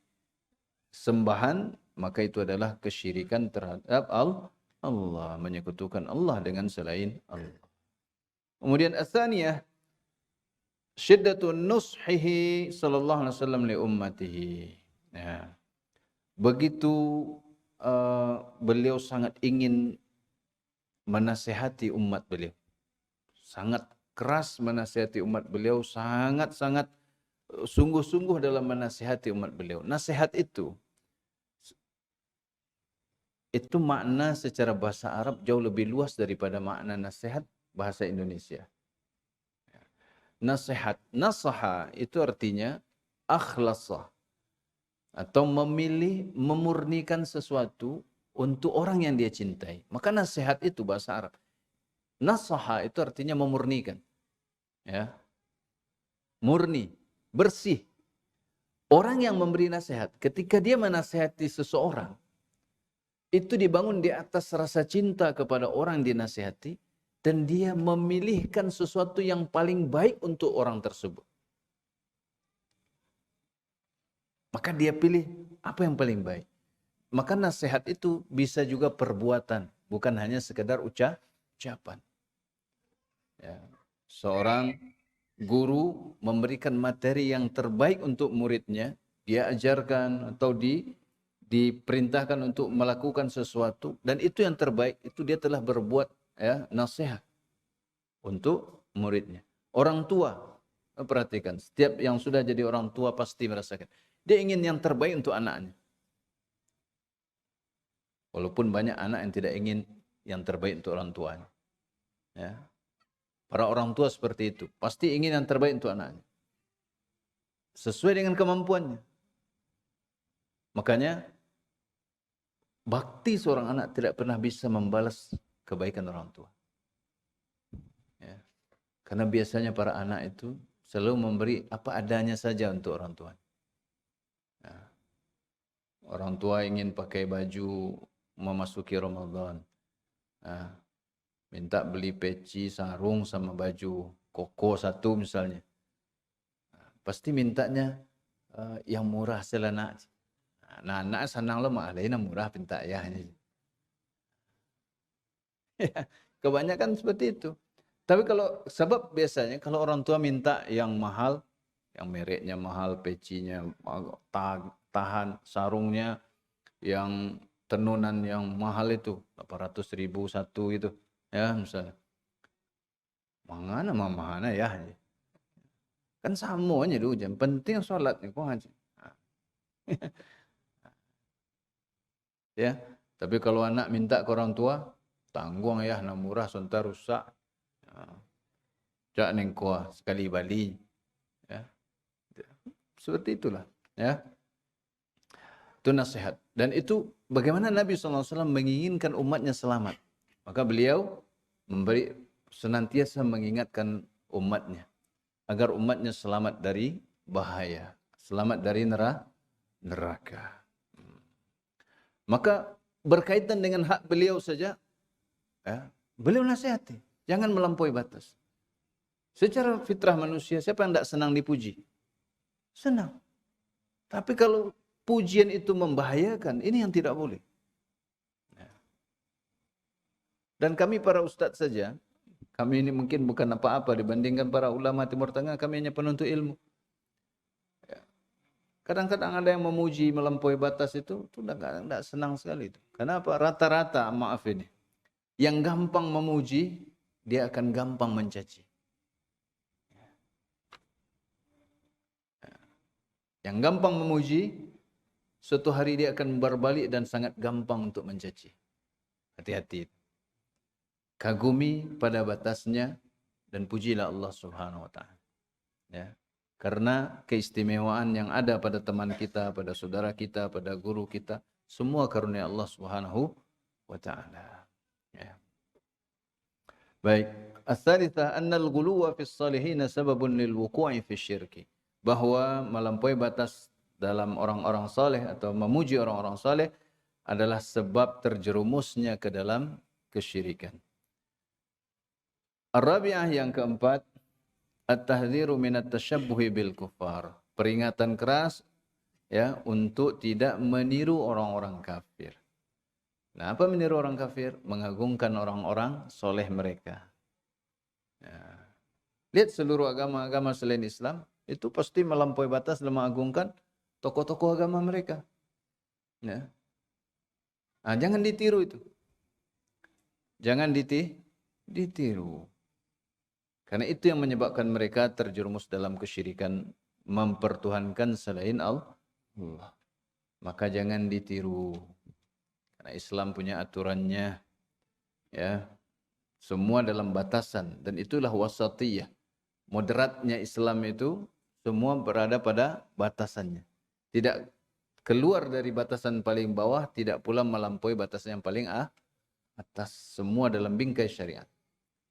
sembahan, maka itu adalah kesyirikan terhadap Allah, menyekutukan Allah dengan selain Allah. Kemudian as-tsaniyah syiddatun nushihi sallallahu alaihi wasallam li ummatihi. Ya. Begitu beliau sangat ingin menasihati umat beliau. Sangat keras menasihati umat beliau, sangat-sangat sungguh-sungguh dalam menasihati umat beliau. Nasihat itu makna secara bahasa Arab jauh lebih luas daripada makna nasihat bahasa Indonesia. Nasihat, nasaha itu artinya akhlasa atau memilih, memurnikan sesuatu untuk orang yang dia cintai. Maka nasihat itu bahasa Arab. Nasaha itu artinya memurnikan. Ya. Murni, bersih. Orang yang memberi nasihat, ketika dia menasihati seseorang, itu dibangun di atas rasa cinta kepada orang yang dinasihati, dan dia memilihkan sesuatu yang paling baik untuk orang tersebut. Maka dia pilih apa yang paling baik. Maka nasihat itu bisa juga perbuatan, bukan hanya sekedar ucapan. Ya. Seorang guru memberikan materi yang terbaik untuk muridnya, dia ajarkan atau diperintahkan untuk melakukan sesuatu, dan itu yang terbaik, itu dia telah berbuat nasihat untuk muridnya. Orang tua, perhatikan, setiap yang sudah jadi orang tua pasti merasakan, dia ingin yang terbaik untuk anaknya. Walaupun banyak anak yang tidak ingin yang terbaik untuk orang tuanya. Ya. Para orang tua seperti itu, pasti ingin yang terbaik untuk anaknya. Sesuai dengan kemampuannya. Makanya, bakti seorang anak tidak pernah bisa membalas kebaikan orang tua. Ya. Karena biasanya para anak itu selalu memberi apa adanya saja untuk orang tua. Ya. Orang tua ingin pakai baju memasuki Ramadan. Ya. Minta beli peci, sarung sama baju koko satu misalnya. Pasti mintanya yang murah selana. Nah, anak senang lemah, lain murah pinta ya. Kebanyakan seperti itu. Tapi kalau sebab biasanya kalau orang tua minta yang mahal, yang mereknya mahal, pecinya tahan, sarungnya yang tenunan yang mahal itu 800.000 satu itu, ya misalnya. Mana ya. Kan sama aja dulu, yang penting sholat nih kok aja. Ya, tapi kalau anak minta ke orang tua, tanggung ya, nak murah sontar rusak. Jak nengkoa sekali bali. Ya. Seperti itulah, ya. Itu nasihat. Dan itu bagaimana Nabi SAW menginginkan umatnya selamat. Maka beliau senantiasa mengingatkan umatnya agar umatnya selamat dari bahaya, selamat dari neraka. Maka berkaitan dengan hak beliau saja, ya, beliau nasihati, jangan melampaui batas. Secara fitrah manusia, siapa yang tidak senang dipuji? Senang. Tapi kalau pujian itu membahayakan, ini yang tidak boleh. Dan kami para ustadz saja, kami ini mungkin bukan apa-apa dibandingkan para ulama Timur Tengah, kami hanya penuntut ilmu. Kadang-kadang ada yang memuji melampaui batas itu tidak senang sekali itu. Kenapa? Rata-rata, maaf ini, yang gampang memuji, dia akan gampang mencaci. Yang gampang memuji, suatu hari dia akan berbalik dan sangat gampang untuk mencaci. Hati-hati. Kagumi pada batasnya dan pujilah Allah Subhanahu wa taala. Ya. Karena keistimewaan yang ada pada teman kita, pada saudara kita, pada guru kita, semua karunia Allah Subhanahu wa taala. Ya. Baik, ats-tsalitsah annal ghuluwa fis salihin sababun lil wuqu'i fisyirki. Bahwa melampaui batas dalam orang-orang saleh atau memuji orang-orang saleh adalah sebab terjerumusnya ke dalam kesyirikan. Ar-rabi'ah yang keempat, at-tahdziru minat tasyabbuhi bil kuffar. Peringatan keras ya untuk tidak meniru orang-orang kafir. Nah, apa meniru orang kafir? Mengagungkan orang-orang soleh mereka. Ya. Lihat seluruh agama-agama selain Islam itu pasti melampaui batas dalam mengagungkan tokoh-tokoh agama mereka. Ya. Nah, jangan ditiru itu. Jangan ditiru. Karena itu yang menyebabkan mereka terjerumus dalam kesyirikan, mempertuhankan selain Allah. Maka jangan ditiru. Karena Islam punya aturannya. Ya. Semua dalam batasan dan itulah wasatiyah. Moderatnya Islam itu semua berada pada batasannya. Tidak keluar dari batasan paling bawah, tidak pula melampaui batasan yang paling atas. Semua dalam bingkai syariat.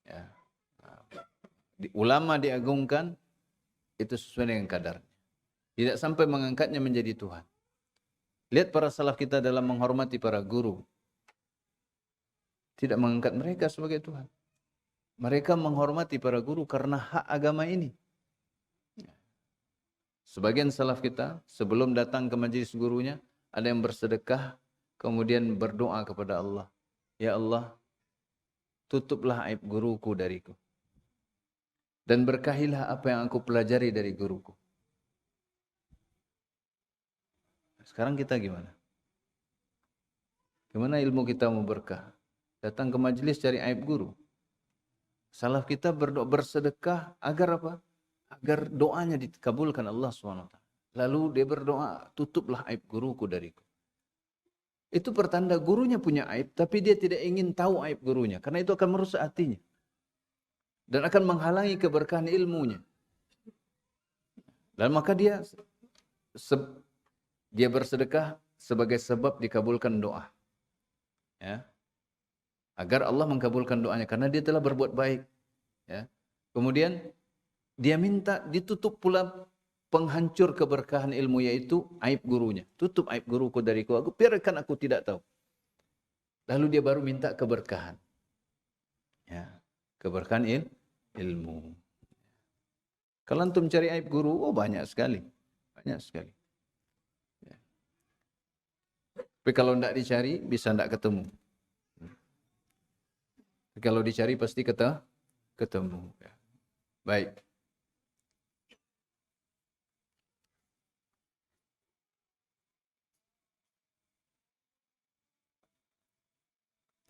Ya. Ulama diagungkan itu sesuai dengan kadarnya. Tidak sampai mengangkatnya menjadi Tuhan. Lihat para salaf kita dalam menghormati para guru. Tidak mengangkat mereka sebagai Tuhan. Mereka menghormati para guru karena hak agama ini. Sebagian salaf kita sebelum datang ke majelis gurunya ada yang bersedekah kemudian berdoa kepada Allah. Ya Allah, tutuplah aib guruku dariku. Dan berkahilah apa yang aku pelajari dari guruku. Sekarang kita gimana? Gimana ilmu kita mau berkah? Datang ke majelis cari aib guru. Salaf kita berdoa bersedekah agar apa? Agar doanya dikabulkan Allah SWT. Lalu dia berdoa, tutuplah aib guruku dariku. Itu pertanda gurunya punya aib, tapi dia tidak ingin tahu aib gurunya. Karena itu akan merusak hatinya. Dan akan menghalangi keberkahan ilmunya. Dan maka dia bersedekah sebagai sebab dikabulkan doa. Ya. Agar Allah mengkabulkan doanya karena dia telah berbuat baik. Ya. Kemudian dia minta ditutup pula penghancur keberkahan ilmu yaitu aib gurunya. Tutup aib guruku dariku, biarkan aku tidak tahu. Lalu dia baru minta keberkahan. Ya. Keberkahan ilmu. Kalau antum cari aib guru, banyak sekali. Banyak sekali. Ya. Tapi kalau tidak dicari, bisa tidak ketemu. Kalau dicari pasti ketemu. Ya. Baik.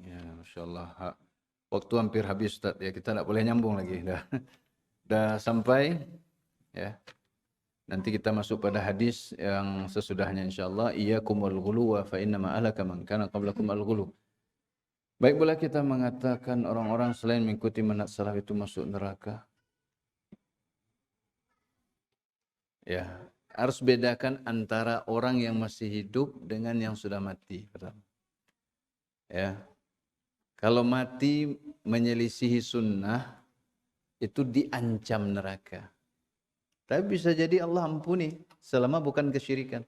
Ya, Masya Allah. Waktu hampir habis Ustaz. Ya, kita tidak boleh nyambung lagi. Dah sampai. Ya. Nanti kita masuk pada hadis yang sesudahnya insyaAllah. Iyyakumul ghuluwa fa innama ahlaka man kana qablakum al-ghulu. Baik pula kita mengatakan orang-orang selain mengikuti manhaj salaf itu masuk neraka. Ya, harus bedakan antara orang yang masih hidup dengan yang sudah mati. Ya. Kalau mati menyelisihi sunnah itu diancam neraka. Tapi bisa jadi Allah ampuni selama bukan kesyirikan.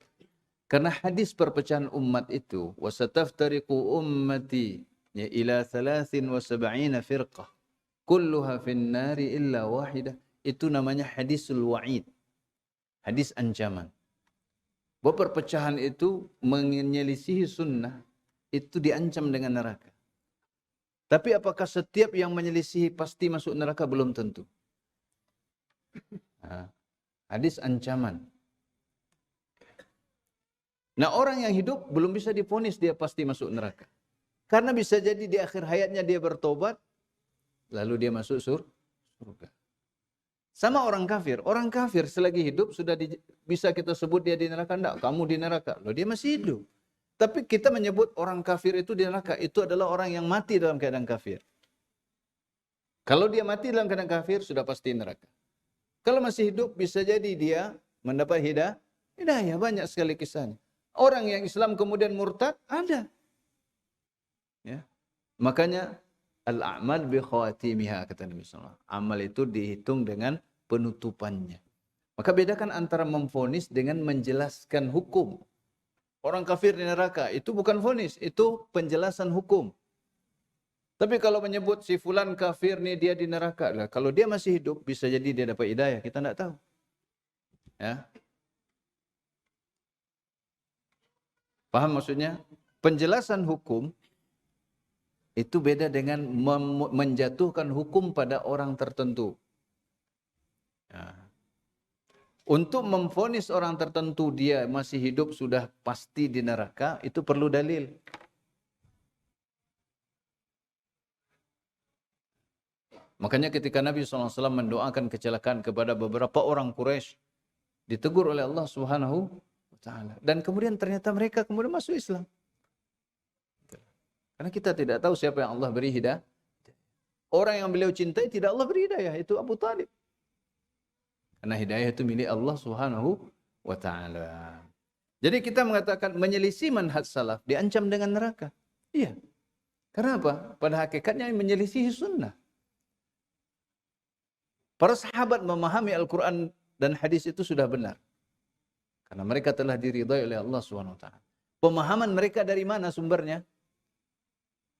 Karena hadis perpecahan umat itu wasataftariqu ummati ya ila 73 firqah kulluha fin nari illa wahidah, itu namanya hadisul wa'id. Hadis ancaman. Bahwa perpecahan itu menyelisihi sunnah itu diancam dengan neraka. Tapi apakah setiap yang menyelisihi pasti masuk neraka? Belum tentu. Hadis ancaman. Nah, orang yang hidup belum bisa divonis dia pasti masuk neraka. Karena bisa jadi di akhir hayatnya dia bertobat, lalu dia masuk surga. Sama orang kafir. Orang kafir selagi hidup sudah bisa kita sebut dia di neraka. Enggak, kamu di neraka. Loh, dia masih hidup. Tapi kita menyebut orang kafir itu di neraka. Itu adalah orang yang mati dalam keadaan kafir. Kalau dia mati dalam keadaan kafir, sudah pasti neraka. Kalau masih hidup bisa jadi dia mendapat hidayah. Banyak sekali kisahnya. Orang yang Islam kemudian murtad ada. Ya. Makanya al-a'mal bi khawatimiha kata Nabi SAW. Amal itu dihitung dengan penutupannya. Maka bedakan antara memvonis dengan menjelaskan hukum. Orang kafir di neraka itu bukan vonis, itu penjelasan hukum. Tapi kalau menyebut si fulan kafir nih dia di neraka lah. Kalau dia masih hidup bisa jadi dia dapat hidayah, kita tidak tahu. Ya. Paham maksudnya? Penjelasan hukum itu beda dengan menjatuhkan hukum pada orang tertentu. Ya. Untuk memvonis orang tertentu dia masih hidup sudah pasti di neraka, itu perlu dalil. Makanya ketika Nabi SAW mendoakan kecelakaan kepada beberapa orang Quraisy, ditegur oleh Allah Subhanahu wa taala. Dan kemudian ternyata mereka kemudian masuk Islam. Karena kita tidak tahu siapa yang Allah beri hidayah. Orang yang beliau cintai tidak Allah beri hidayah, itu Abu Talib. Karena hidayah itu milik Allah Subhanahu wa taala. Jadi kita mengatakan menyelisih manhaj salaf diancam dengan neraka. Iya. Karena apa? Pada hakikatnya menyelisihi sunnah. Para sahabat memahami Al-Quran dan hadis itu sudah benar. Karena mereka telah diridhai oleh Allah Subhanahu wa taala. Pemahaman mereka dari mana sumbernya?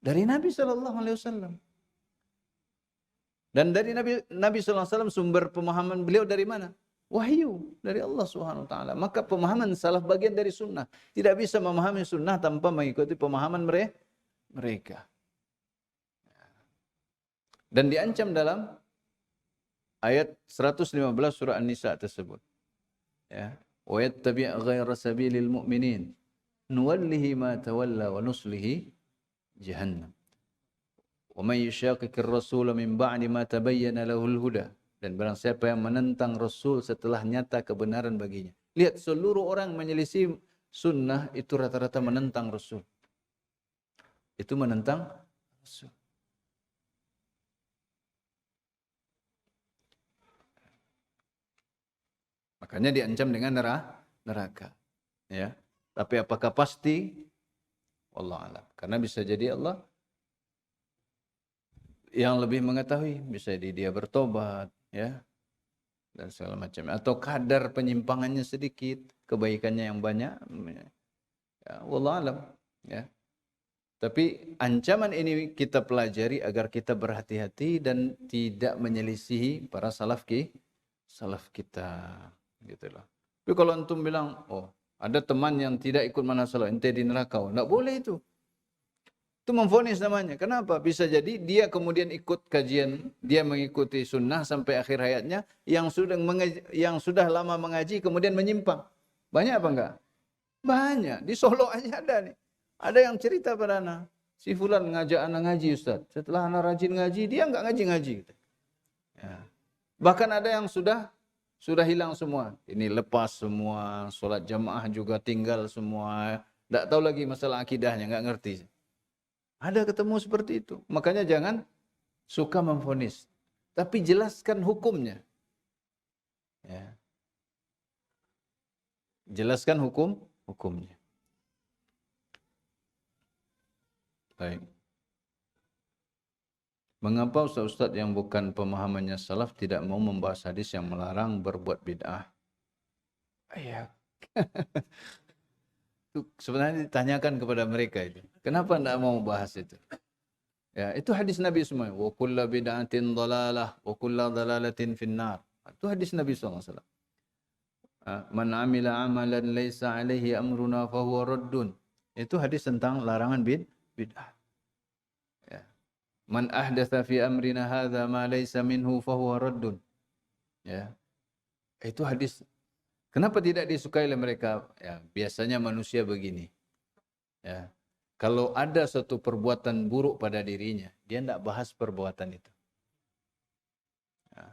Dari Nabi sallallahu alaihi wasallam. Dan dari Nabi SAW sumber pemahaman beliau dari mana? Wahyu dari Allah Subhanahu Wa Taala. Maka pemahaman salaf bagian dari sunnah. Tidak bisa memahami sunnah tanpa mengikuti pemahaman mereka. Dan diancam dalam ayat 115 surah An-Nisa tersebut. Ya. Wa yattabi' ghaira sabilil mu'minin nuwallihi ma tawalla wa nuslihi jahannam. وَمَنْ يُشَاقِقِ الرَّسُولَ مِنْ بَعْدِ مَا تَبَيَّنَ لَهُ الْهُدَى. Dan barang siapa yang menentang Rasul setelah nyata kebenaran baginya. Lihat, seluruh orang menyelisih sunnah itu rata-rata menentang Rasul. Itu menentang Rasul. Makanya diancam dengan neraka. Ya. Tapi apakah pasti? Wallahu a'lam. Karena bisa jadi Allah yang lebih mengetahui, bisa dia bertobat, ya, dan segala macam. Atau kadar penyimpangannya sedikit, kebaikannya yang banyak, ya, wallahu alam, ya. Tapi ancaman ini kita pelajari agar kita berhati-hati dan tidak menyelisihi para salaf kita, gitu loh. Tapi kalau antum bilang, oh, ada teman yang tidak ikut manhaj salaf, ente di neraka, enggak boleh itu. Itu memvonis namanya. Kenapa? Bisa jadi dia kemudian ikut kajian, dia mengikuti sunnah sampai akhir hayatnya, yang sudah lama mengaji kemudian menyimpang. Banyak apa enggak? Banyak. Di Solo aja ada nih. Ada yang cerita pada anak, si fulan ngajak anak ngaji Ustaz. Setelah anak rajin ngaji, dia enggak ngaji-ngaji. Ya. Bahkan ada yang sudah hilang semua. Ini lepas semua, sholat jamaah juga tinggal semua. Enggak tahu lagi masalah akidahnya, enggak ngerti. Ada ketemu seperti itu. Makanya jangan suka memvonis. Tapi jelaskan hukumnya. Ya. Jelaskan hukumnya. Baik. Mengapa ustaz-ustaz yang bukan pemahamannya salaf tidak mau membahas hadis yang melarang berbuat bid'ah? Ya. Itu sebenarnya ditanyakan kepada mereka itu. Kenapa tidak mau bahas itu? Ya, itu hadis Nabi semua. Wa kullu bid'atin dhalalah wa kullu dhalalatin finnar. Itu hadis Nabi SAW. Man amila amalan laisa alaihi amruna fahuwa raddun. Itu hadis tentang larangan bid'ah. Ya. Man ahdatsa fi amrina hadza ma laisa minhu fahuwa raddun. Ya. Itu hadis. Kenapa tidak disukai oleh mereka? Ya, biasanya manusia begini. Ya. Kalau ada satu perbuatan buruk pada dirinya, dia tidak bahas perbuatan itu. Ya.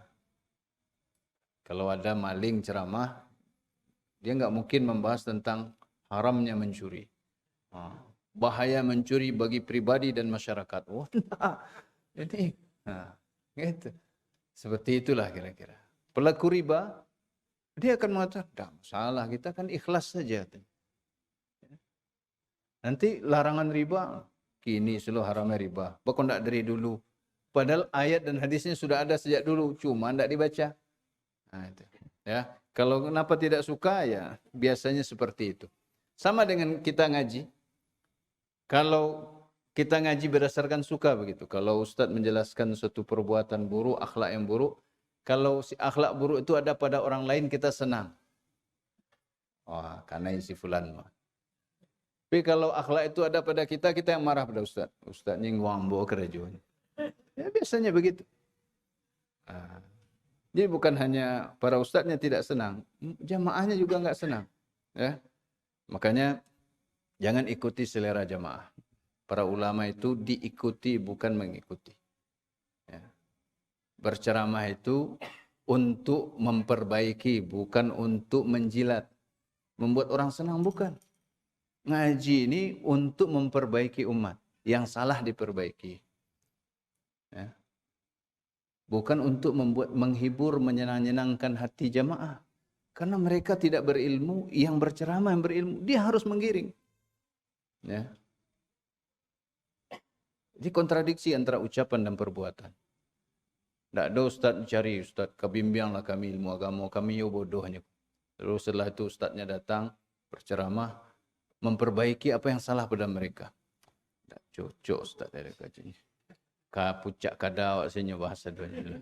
Kalau ada maling ceramah, dia nggak mungkin membahas tentang haramnya mencuri. Bahaya mencuri bagi pribadi dan masyarakat. Oh, nah. Ini, gitu. Seperti itulah kira-kira. Pelaku riba, dia akan mengatakan, "Tidak masalah, kita kan ikhlas saja." Nanti larangan riba, kini selalu haramnya riba. Bahkan tidak dari dulu. Padahal ayat dan hadisnya sudah ada sejak dulu, cuma tidak dibaca. Nah, itu. Ya, kalau kenapa tidak suka ya biasanya seperti itu. Sama dengan kita ngaji. Kalau kita ngaji berdasarkan suka begitu. Kalau Ustadz menjelaskan suatu perbuatan buruk, akhlak yang buruk, kalau si akhlak buruk itu ada pada orang lain kita senang. Wah, karena isi fulan mah. Tapi kalau akhlak itu ada pada kita, kita yang marah pada Ustadz. Ustadznya ngwambo kerajaan. Ya biasanya begitu. Nah, jadi bukan hanya para ustadznya tidak senang, jamaahnya juga nggak senang. Ya, makanya jangan ikuti selera jamaah. Para ulama itu diikuti bukan mengikuti. Ya. Berceramah itu untuk memperbaiki, bukan untuk menjilat. Membuat orang senang bukan. Ngaji ini untuk memperbaiki umat. Yang salah diperbaiki. Ya. Bukan untuk membuat menghibur, menyenangkan hati jamaah. Karena mereka tidak berilmu, yang berceramah yang berilmu, dia harus menggiring. Ya. Jadi kontradiksi antara ucapan dan perbuatan. Tidak ada ustaz cari, ustaz kebimbanglah kami ilmu agama, kami yo bodohnya. Terus setelah itu ustaznya datang, berceramah, memperbaiki apa yang salah pada mereka. Tidak cocok ustaz dari kajinya. Pucak kada awak sini bahasa dunia.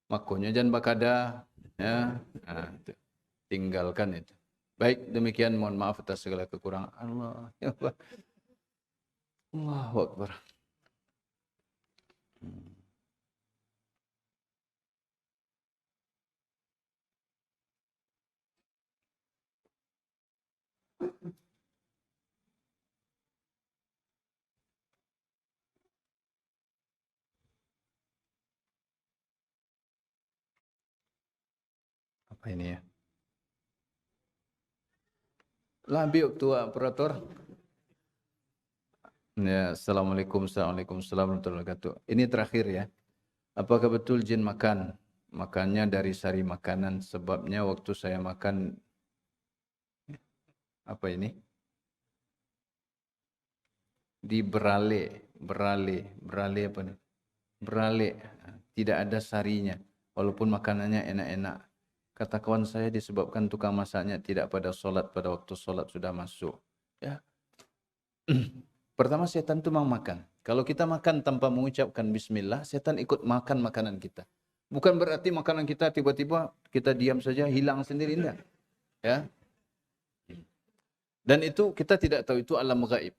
Makanya jangan bakada, ya. Nah, itu. Tinggalkan itu. Baik, demikian mohon maaf atas segala kekurangan. Allah Allahu Akbar. Apa ini ya? Labiuk tua operator. Ya, assalamualaikum warahmatullahi wabarakatuh. Ini terakhir ya. Apakah betul jin makannya dari sari makanan? Sebabnya waktu saya makan apa ini? Di berale apa nih? Berale, tidak ada sarinya. Walaupun makanannya enak-enak. Kata kawan saya disebabkan tukang masaknya tidak pada sholat, pada waktu sholat sudah masuk. Ya. Pertama setan itu mau makan. Kalau kita makan tanpa mengucapkan bismillah, setan ikut makan makanan kita. Bukan berarti makanan kita tiba-tiba kita diam saja hilang sendiri, enggak. Ya. Dan itu kita tidak tahu, itu alam gaib.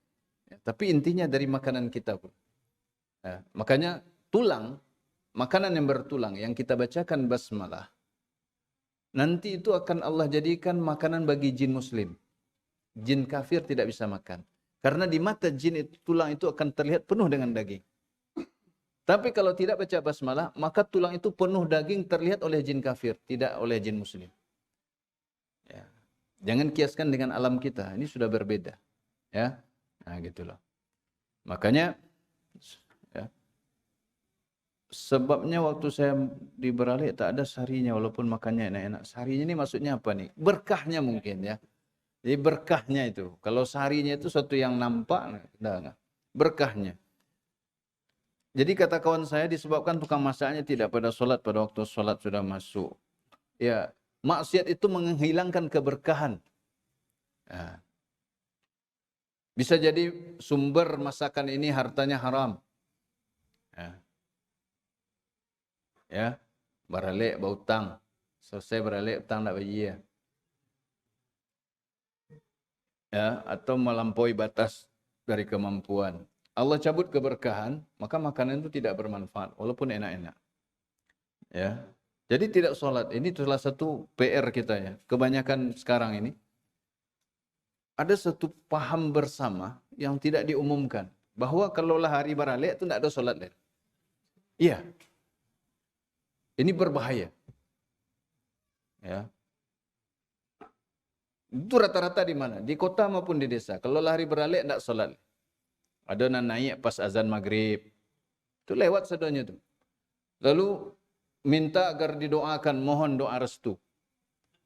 Ya, tapi intinya dari makanan kita pun. Ya, makanya tulang, makanan yang bertulang yang kita bacakan basmalah, nanti itu akan Allah jadikan makanan bagi jin muslim. Jin kafir tidak bisa makan. Karena di mata jin itu, tulang itu akan terlihat penuh dengan daging. Tapi kalau tidak baca basmalah, maka tulang itu penuh daging terlihat oleh jin kafir, tidak oleh jin muslim. Ya. Jangan kiaskan dengan alam kita, ini sudah berbeda. Ya, nah gitulah. Makanya, ya, sebabnya waktu saya di Beralek tak ada sarinya, walaupun makannya enak-enak. Sarinya ini maksudnya apa nih? Berkahnya mungkin ya. Jadi berkahnya itu. Kalau sarinya itu sesuatu yang nampak, enggak. Berkahnya. Jadi kata kawan saya disebabkan tukang masaknya tidak pada sholat, pada waktu sholat sudah masuk. Ya, maksiat itu menghilangkan keberkahan. Ya. Bisa jadi sumber masakan ini hartanya haram. Ya. Ya, beralek berhutang. Selesai beralek hutang tak bagi ya. Ya, atau melampaui batas dari kemampuan. Allah cabut keberkahan, maka makanan itu tidak bermanfaat walaupun enak-enak. Ya. Jadi tidak sholat, ini salah satu PR kita ya. Kebanyakan sekarang ini ada satu paham bersama yang tidak diumumkan bahwa kalaulah hari beralek itu tidak ada sholat. Iya. Ini berbahaya. Ya. Itu rata-rata di mana? Di kota maupun di desa. Kalau hari beralek tidak sholat. Ada naik pas azan maghrib. Itu lewat sadanya tuh. Lalu minta agar didoakan, mohon doa restu.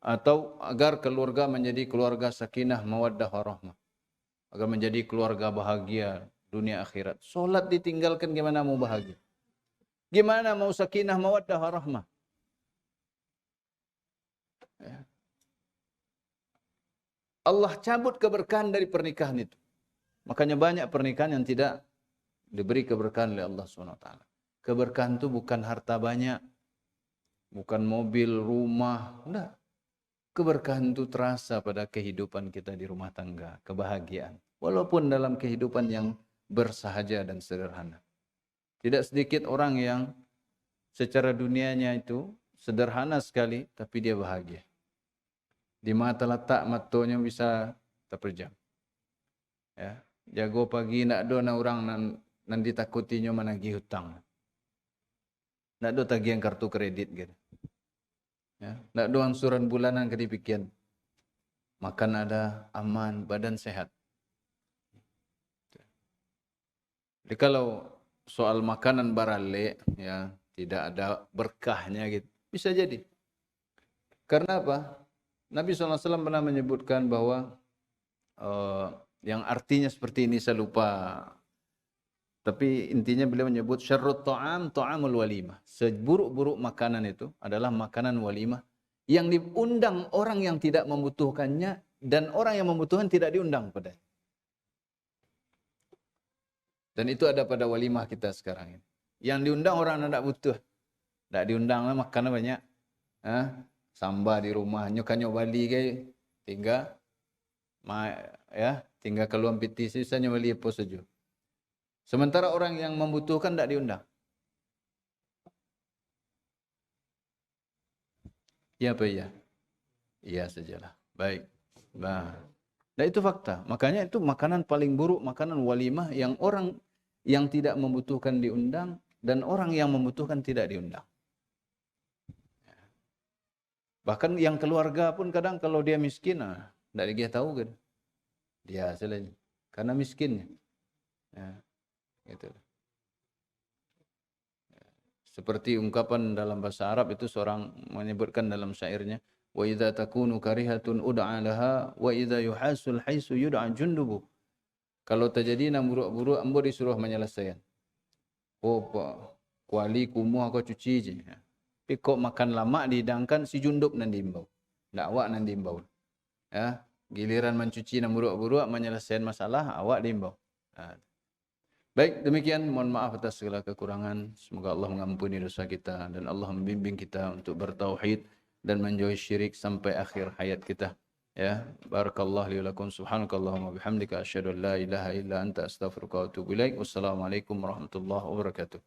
Atau agar keluarga menjadi keluarga sakinah, mawaddah, warahmah. Agar menjadi keluarga bahagia dunia akhirat. Solat ditinggalkan, gimana mau bahagia? Gimana mau sakinah, mawaddah, warahmah? Ya. Allah cabut keberkahan dari pernikahan itu. Makanya banyak pernikahan yang tidak diberi keberkahan oleh Allah SWT. Keberkahan itu bukan harta banyak, bukan mobil, rumah. Enggak. Keberkahan itu terasa pada kehidupan kita di rumah tangga, kebahagiaan. Walaupun dalam kehidupan yang bersahaja dan sederhana. Tidak sedikit orang yang secara dunianya itu sederhana sekali, tapi dia bahagia. Di mata letak matonya bisa terpejam. Ya, jago pagi nak do na orang nan ditakutinya menagih hutang. Nak do tagihan kartu kredit gitu. Ya, nak do angsuran bulanan kedipikian. Makan ada, aman, badan sehat. Jadi kalau soal makanan barale ya tidak ada berkahnya gitu. Bisa jadi. Karena apa? Nabi SAW pernah menyebutkan bahwa yang artinya seperti ini saya lupa. Tapi intinya beliau menyebut syarrut ta'am ta'amul walimah. Seburuk-buruk makanan itu adalah makanan walimah yang diundang orang yang tidak membutuhkannya dan orang yang membutuhkan tidak diundang padanya. Dan itu ada pada walimah kita sekarang ini. Yang diundang orang yang tidak butuh. Tidak diundang lah makanan banyak. Samba di rumah nyokanyo bali ke tinggal tinggal keluar piti sisanya bali apa saja. Sementara orang yang membutuhkan tidak diundang. Ya apa iya? Iya sajalah. Baik. Nah itu fakta. Makanya itu makanan paling buruk, makanan walimah yang orang yang tidak membutuhkan diundang dan orang yang membutuhkan tidak diundang. Bahkan yang keluarga pun kadang kalau dia miskin, tidak dia tahu kan. Dia selain karena miskinnya. Ya, gitu. Seperti ungkapan dalam bahasa Arab itu seorang menyebutkan dalam syairnya, wa idza takunu karihatun ud'a laha wa idza yuhasul haisu yud'a jundubu. Kalau terjadi nak buruk-buruk ambo disuruh menyelesaikan. Oh, kuali kumuh aku cuci je. Tapi kok makan lama dihidangkan si jundup nan diimbau. Ndak awak nan diimbau. Ya, giliran mencuci nan buruk-buruk menyelesaikan masalah awak diimbau. Baik, demikian mohon maaf atas segala kekurangan. Semoga Allah mengampuni dosa kita dan Allah membimbing kita untuk bertauhid dan menjauhi syirik sampai akhir hayat kita. Ya, barakallahu li wa lakum subhanakallahumma bihamdika asyhadu an la ilaha illa anta astaghfiruka wa atubu ilaik. Wassalamualaikum warahmatullahi wabarakatuh.